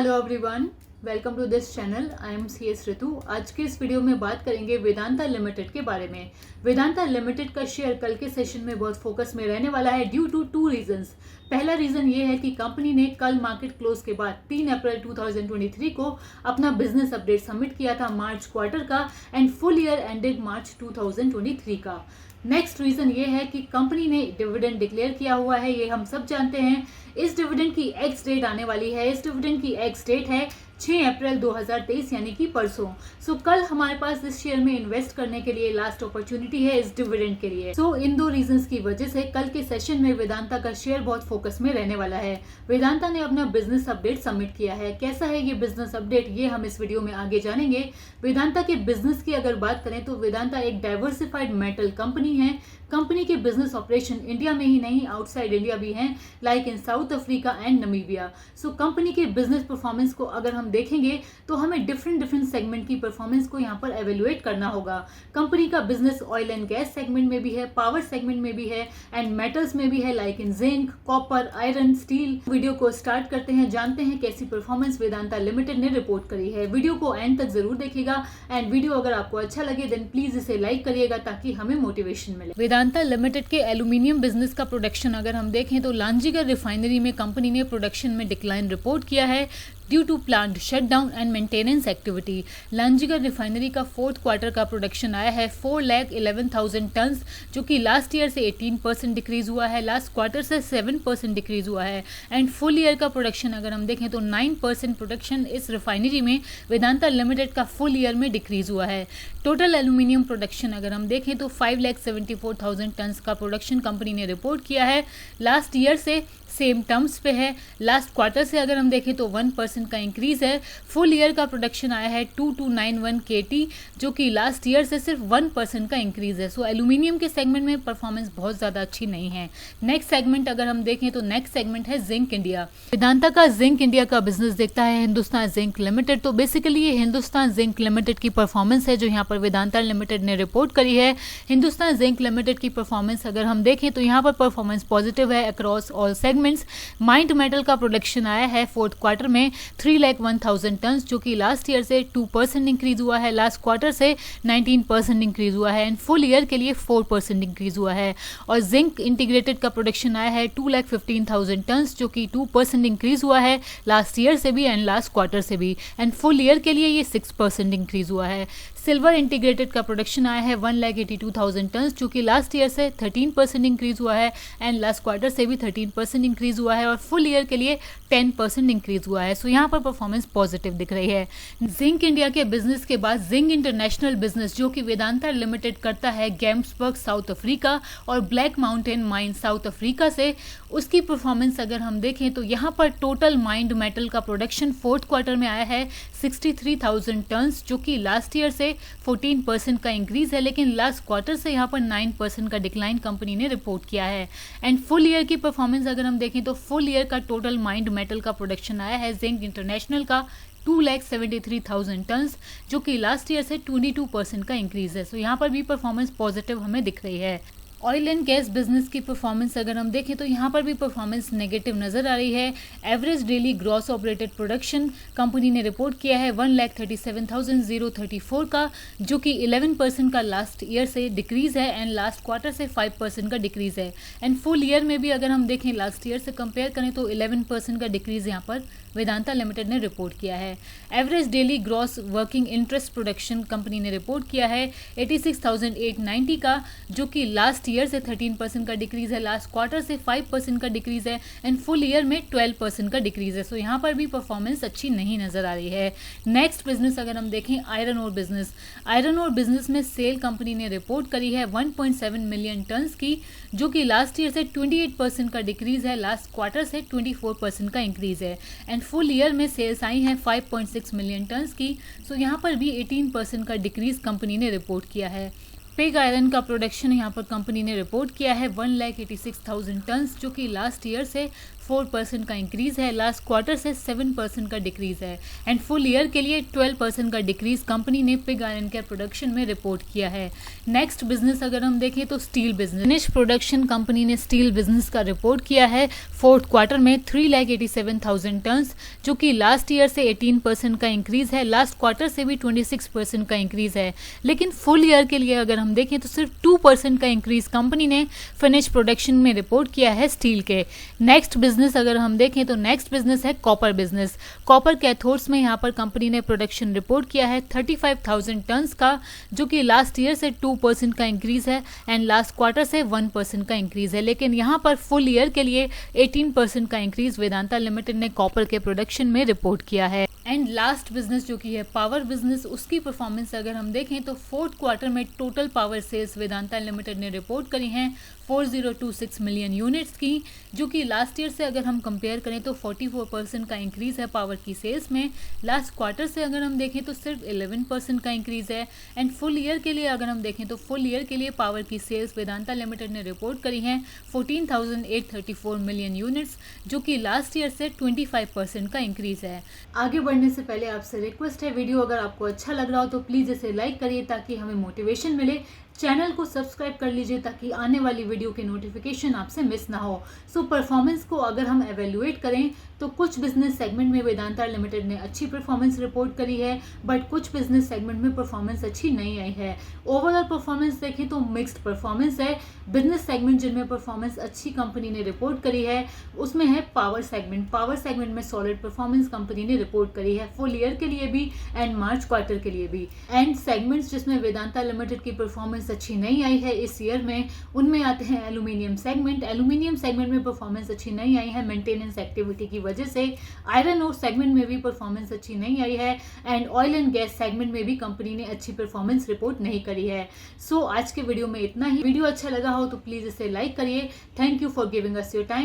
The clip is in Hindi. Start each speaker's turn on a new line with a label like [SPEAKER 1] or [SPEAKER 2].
[SPEAKER 1] Hello everyone, welcome to this channel. I am C S Ritu. आज के इस वीडियो में बात करेंगे वेदांता लिमिटेड के बारे में। वेदांता लिमिटेड का शेयर कल के सेशन में बहुत फोकस में रहने वाला है ड्यू टू टू रीजंस। पहला रीजन ये है कि कंपनी ने कल मार्केट क्लोज के बाद 3 अप्रैल 2023 को अपना बिजनेस अपडेट सबमिट किया था मार्च क्वार्टर का एंड फुल ईयर एंडेड मार्च 2023 का। नेक्स्ट रीजन ये है कि कंपनी ने डिविडेंड डिक्लेयर किया हुआ है, ये हम सब जानते हैं। इस डिविडेंड की एक्स डेट आने वाली है। इस डिविडेंड की एक्स डेट है 6 अप्रैल 2023 यानी कि परसों। सो कल हमारे पास इस शेयर में इन्वेस्ट करने के लिए लास्ट अपॉर्चुनिटी है इस डिविडेंड के लिए। सो इन दो रीजंस की वजह से कल के सेशन में वेदांता का शेयर बहुत फोकस में रहने वाला है। वेदांता ने अपना बिजनेस अपडेट सबमिट किया है। कैसा है ये बिजनेस अपडेट, ये हम इस वीडियो में आगे जानेंगे। वेदांता के बिजनेस की अगर बात करें तो वेदांता एक डाइवर्सिफाइड मेटल कंपनी है। कंपनी के बिजनेस ऑपरेशन इंडिया में ही नहीं आउटसाइड इंडिया भी हैं, like in south Africa and Namibia. So company के बिजनेस परफॉर्मेंस को अगर हम देखेंगे तो हमें डिफरेंट सेगमेंट की परफॉर्मेंस को यहाँ पर एवेल्युएट करना होगा। कंपनी का business oil and gas segment में भी है, पावर सेगमेंट में भी है एंड मेटल्स में भी है, like in zinc, copper, iron, steel. Video को स्टार्ट करते हैं, जानते हैं कैसी परफॉर्मेंस वेदांता लिमिटेड ने रिपोर्ट करी है। वीडियो को एंड तक जरूर देखिएगा एंड वीडियो अगर आपको अच्छा लगे देन प्लीज इसे लाइक करिएगा ताकि हमें मोटिवेशन मिले। वेदांता लिमिटेड के एल्यूमिनियम बिजनेस का प्रोडक्शन अगर हम देखें तो लांजीगढ़ रिफाइनरी में कंपनी ने प्रोडक्शन में डिक्लाइन रिपोर्ट किया है due to plant shutdown and maintenance activity. Lanjigarh refinery का फोर्थ क्वार्टर का प्रोडक्शन आया है 4,11,000 टन्स, जो कि लास्ट ईयर से 18% डिक्रीज हुआ है, लास्ट क्वार्टर से 7% डिक्रीज हुआ है एंड फुल ईयर का प्रोडक्शन अगर हम देखें तो 9% प्रोडक्शन इस रिफाइनरी में वेदांता लिमिटेड का फुल ईयर में डिक्रीज हुआ है। टोटल एल्यूमिनियम प्रोडक्शन अगर हम देखें तो 5,74,000 टन्स का प्रोडक्शन कंपनी ने रिपोर्ट किया है, लास्ट ईयर से सेम टर्म्स पे है। लास्ट क्वार्टर से अगर हम देखें तो 1% का इंक्रीज है। फुल ईयर का प्रोडक्शन आया है 2291 KT, जो कि लास्ट ईयर से सिर्फ 1% का इंक्रीज है। सो एल्यूमिनियम के सेगमेंट में परफॉर्मेंस बहुत ज़्यादा अच्छी नहीं है। नेक्स्ट सेगमेंट अगर हम देखें तो नेक्स्ट सेगमेंट है जिंक इंडिया। वेदांता का जिंक इंडिया का बिजनेस देखता है हिंदुस्तान जिंक लिमिटेड। तो बेसिकली ये हिंदुस्तान जिंक लिमिटेड की परफॉर्मेंस है जो यहाँ पर वेदांता लिमिटेड ने रिपोर्ट करी है। हिंदुस्तान जिंक लिमिटेड की परफॉर्मेंस अगर हम देखें तो यहाँ पर परफॉर्मेंस पॉजिटिव है across all segment. Mind metal का प्रोडक्शन आया है फोर्थ क्वार्टर में 3,01,000 टन, जो कि लास्ट ईयर से 2% इंक्रीज हुआ है, लास्ट क्वार्टर से 19% इंक्रीज हुआ है एंड फुल ईयर के लिए 4% इंक्रीज हुआ है। और जिंक इंटीग्रेटेड का प्रोडक्शन आया है 2,15,000 टन, जो कि 2% इंक्रीज हुआ है लास्ट ईयर से भी एंड लास्ट क्वार्टर से भी एंड फुल ईयर के लिए ये 6% इंक्रीज हुआ है। सिल्वर इंटीग्रेटेड का प्रोडक्शन आया है 1,82,000 टन, जो कि लास्ट ईयर से 13% इंक्रीज हुआ है एंड लास्ट क्वार्टर से भी 13% इंक्रीज हुआ है और फुल ईयर के लिए 10% इंक्रीज हुआ है। सो यहाँ पर परफॉर्मेंस पॉजिटिव दिख रही है। जिंक इंडिया के बिजनेस के बाद जिंक इंटरनेशनल बिजनेस जो कि वेदांता लिमिटेड करता है गैम्सबर्ग साउथ अफ्रीका और black mountain mine south Africa से, उसकी परफॉर्मेंस अगर हम देखें तो यहाँ पर टोटल माइंड मेटल का प्रोडक्शन फोर्थ क्वार्टर में आया है 63,000 टन, जो कि लास्ट ईयर से 14% का इंक्रीज है, लेकिन लास्ट क्वार्टर से यहाँ पर 9% का डिक्लाइन कंपनी ने रिपोर्ट किया है। एंड फुल ईयर की परफॉर्मेंस अगर हम देखें तो फुल ईयर का टोटल माइंड मेटल का प्रोडक्शन आया है जिंक इंटरनेशनल का 2,73,000 टन, जो कि लास्ट ईयर से 22% का इंक्रीज है। सो यहाँ पर भी परफॉर्मेंस पॉजिटिव हमें दिख रही है। ऑयल एंड गैस बिजनेस की परफॉर्मेंस अगर हम देखें तो यहाँ पर भी परफॉर्मेंस नेगेटिव नजर आ रही है। Average daily gross operated production company ने रिपोर्ट किया है 1,37,034 का, जो कि 11% का लास्ट ईयर से डिक्रीज है एंड लास्ट क्वार्टर से 5% का डिक्रीज है एंड फुल ईयर में भी अगर हम देखें लास्ट ईयर से कंपेयर करें तो 11% का डिक्रीज यहाँ पर वेदांता लिमिटेड ने रिपोर्ट किया है। Average daily gross working interest production company ने रिपोर्ट किया है 86,890 का, जो कि लास्ट ईयर से 13% का डिक्रीज है, लास्ट क्वार्टर से 5% का डिक्रीज है एंड फुल ईयर में 12% का डिक्रीज है। सो यहाँ पर भी परफॉर्मेंस अच्छी नहीं नजर आ रही है। नेक्स्ट बिजनेस अगर हम देखें iron ore business. Iron ore business में सेल कंपनी ने रिपोर्ट करी है 1.7 मिलियन टन की, जो कि लास्ट ईयर से 28% का डिक्रीज है, लास्ट क्वार्टर से 24% का इंक्रीज है एंड फुल ईयर में सेल्स आई हैं 5.6 मिलियन टन की। सो यहाँ पर भी 18% का डिक्रीज कंपनी ने रिपोर्ट किया है। पिग आयरन का प्रोडक्शन यहाँ पर कंपनी ने रिपोर्ट किया है 1,86,000 टन, जो कि लास्ट ईयर से 4% का इंक्रीज है, लास्ट क्वार्टर से 7% का डिक्रीज है एंड फुल ईयर के लिए 12% का डिक्रीज कंपनी ने पिग आयरन केयर प्रोडक्शन में रिपोर्ट किया है। नेक्स्ट बिजनेस अगर हम देखें तो steel business. Finish production company ने स्टील बिजनेस का रिपोर्ट किया है फोर्थ क्वार्टर में 3,87,000 टन, जो कि लास्ट ईयर से 18% का इंक्रीज है, लास्ट क्वार्टर से भी 26% का इंक्रीज है। लेकिन फुल ईयर के लिए अगर हम देखें तो सिर्फ 2% का इंक्रीज कंपनी ने फिनिश प्रोडक्शन में रिपोर्ट किया है स्टील के। नेक्स्ट बिजनेस अगर हम देखें तो नेक्स्ट बिजनेस है कॉपर बिजनेस। कॉपर कैथोड्स में यहाँ पर कंपनी ने प्रोडक्शन रिपोर्ट किया है 35,000 टन का, जो कि लास्ट ईयर से 2% का इंक्रीज है एंड लास्ट क्वार्टर से 1% का इंक्रीज है। लेकिन यहाँ पर फुल ईयर के लिए 18% का इंक्रीज वेदांता लिमिटेड ने कॉपर के प्रोडक्शन में रिपोर्ट किया है। एंड लास्ट बिजनेस जो कि है पावर बिजनेस, उसकी परफॉर्मेंस अगर हम देखें तो फोर्थ क्वार्टर में total power sales Vedanta limited ने रिपोर्ट करी हैं 4026 मिलियन यूनिट्स की, जो कि लास्ट ईयर से अगर हम कंपेयर करें तो 44% का इंक्रीज है पावर की सेल्स में। लास्ट क्वार्टर से अगर हम देखें तो सिर्फ 11% का इंक्रीज है एंड फुल ईयर के लिए अगर हम देखें तो फुल ईयर के लिए पावर की सेल्स वेदांता लिमिटेड ने रिपोर्ट करी हैं 14,834 मिलियन यूनिट्स, जो कि लास्ट ईयर से 25% का इंक्रीज है। आगे बढ़ने से पहले आपसे रिक्वेस्ट है, वीडियो अगर आपको अच्छा लग रहा हो तो प्लीज़ इसे लाइक करिए ताकि हमें मोटिवेशन मिले। चैनल को सब्सक्राइब कर लीजिए ताकि आने वाली वीडियो के नोटिफिकेशन आपसे मिस ना हो। सो परफॉर्मेंस को अगर हम एवेल्युएट करें तो कुछ बिजनेस सेगमेंट में वेदांता लिमिटेड ने अच्छी परफॉर्मेंस रिपोर्ट करी है, बट कुछ बिजनेस सेगमेंट में परफॉर्मेंस अच्छी नहीं आई है। ओवरऑल परफॉर्मेंस देखें तो मिक्स्ड परफॉर्मेंस है। बिजनेस सेगमेंट जिनमें परफॉर्मेंस अच्छी कंपनी ने रिपोर्ट करी है उसमें है पावर सेगमेंट। पावर सेगमेंट में सॉलिड परफॉर्मेंस कंपनी ने रिपोर्ट करी है फुल ईयर के लिए भी एंड मार्च क्वार्टर के लिए भी। एंड सेगमेंट्स जिसमें वेदांता लिमिटेड की परफॉर्मेंस अच्छी नहीं आई है इस ईयर में, उनमें आते हैं एल्यूमिनियम सेगमेंट। एल्यूमिनियम सेगमेंट में परफॉर्मेंस अच्छी नहीं आई है मेंटेनेंस एक्टिविटी की वजह से। आयरन ओर सेगमेंट में भी परफॉर्मेंस अच्छी नहीं आई है and oil and gas segment में भी कंपनी ने अच्छी परफॉर्मेंस रिपोर्ट नहीं करी है। सो आज के वीडियो में इतना ही। वीडियो अच्छा लगा हो तो प्लीज इसे लाइक करिए। Thank you for giving us your time.